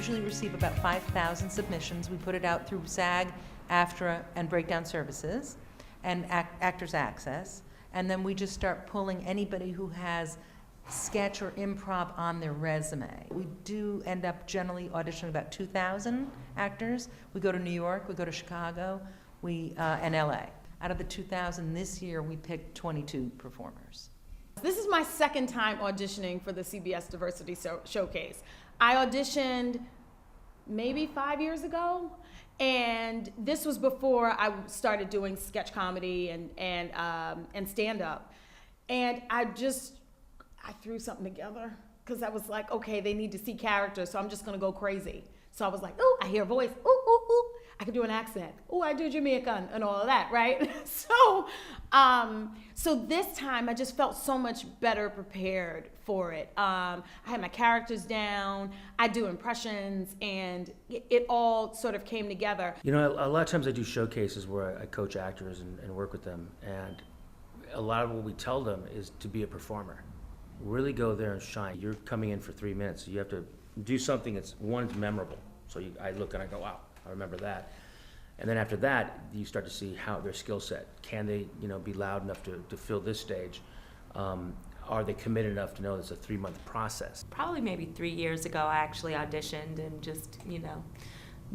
usually receive about 5,000 submissions. We put it out through SAG, AFTRA, and Breakdown Services, and Actors Access. And then we just start pulling anybody who has sketch or improv on their resume. We do end up generally auditioning about 2,000 actors. We go to New York, we go to Chicago, and LA. Out of the 2,000 this year, we picked 22 performers. This is my second time auditioning for the CBS Diversity Showcase. I auditioned maybe 5 years ago, and this was before I started doing sketch comedy and stand-up. And I threw something together because I was like, okay, they need to see characters, so I'm just gonna go crazy. So I was like, ooh, I hear a voice, ooh, ooh, ooh. I can do an accent. Ooh, I do Jamaican and all of that, right? So this time I just felt so much better prepared for it. I had my characters down, I do impressions, and it all sort of came together. You know, a lot of times I do showcases where I coach actors and work with them, and a lot of what we tell them is to be a performer. Really go there and shine. You're coming in for 3 minutes, so you have to do something that's, one, memorable. So I look and I go, wow, I remember that. And then after that, you start to see how their skill set. Can they, be loud enough to fill this stage? Are they committed enough to know it's a 3-month process? Probably maybe 3 years ago, I actually auditioned and just,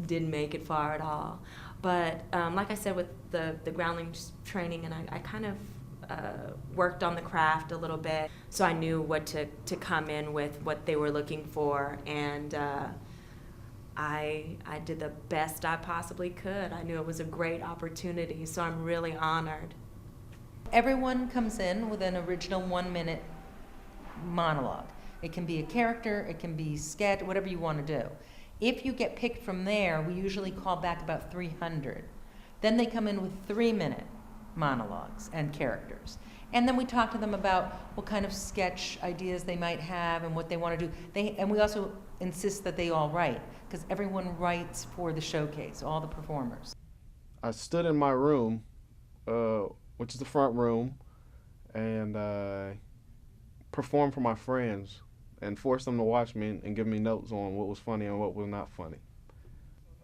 didn't make it far at all. But like I said, with the groundlings training, and I kind of worked on the craft a little bit, so I knew what to come in with, what they were looking for, and I did the best I possibly could. I knew it was a great opportunity, so I'm really honored. Everyone comes in with an original 1-minute monologue. It can be a character, it can be sketch, whatever you want to do. If you get picked from there, we usually call back about 300. Then they come in with 3-minute monologues and characters. And then we talk to them about what kind of sketch ideas they might have and what they want to do. And we also insist that they all write, because everyone writes for the showcase, all the performers. I stood in my room, which is the front room, and I performed for my friends and forced them to watch me and give me notes on what was funny and what was not funny.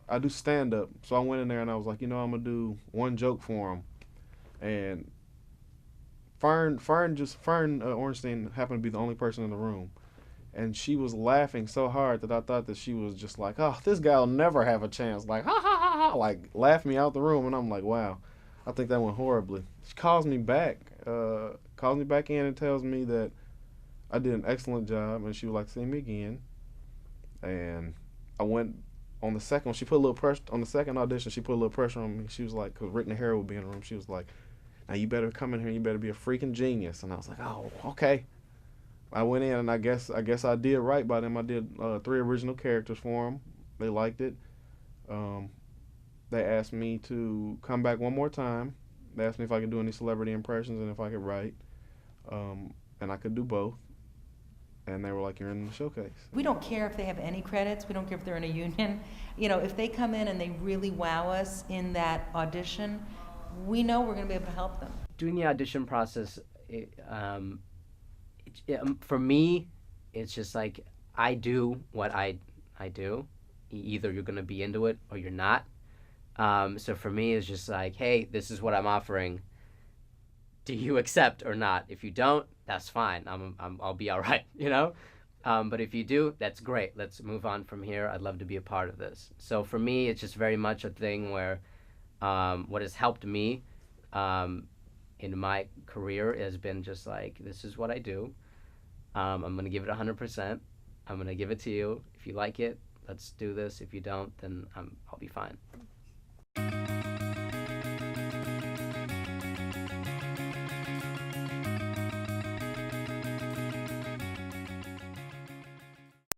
I do stand-up, so I went in there and I was like, I'm gonna do one joke for them. And Fern Ornstein happened to be the only person in the room. And she was laughing so hard that I thought that she was just like, oh, this guy will never have a chance. Like, ha, ha, ha, ha. Like, laughed me out the room. And I'm like, wow, I think that went horribly. She calls me back in and tells me that I did an excellent job. And she was like, see me again. And I went on the second one. She put a little pressure on the second audition. She put a little pressure on me. She was like, because Rick Nahara would be in the room. She was like, now you better come in here and you better be a freaking genius. And I was like, oh, okay. I went in and I guess I did right by them. I did 3 original characters for them. They liked it. They asked me to come back one more time. They asked me if I could do any celebrity impressions and if I could write. And I could do both. And they were like, you're in the showcase. We don't care if they have any credits. We don't care if they're in a union. If they come in and they really wow us in that audition, we know we're going to be able to help them. Doing the audition process, for me, it's just like I do what I do. Either you're going to be into it or you're not. So for me, it's just like, hey, this is what I'm offering. Do you accept or not? If you don't, that's fine. I'll be all right, But if you do, that's great. Let's move on from here. I'd love to be a part of this. So for me, it's just very much a thing where what has helped me in my career has been just like, this is what I do. I'm going to give it 100%. I'm going to give it to you. If you like it, let's do this. If you don't, then I'll be fine.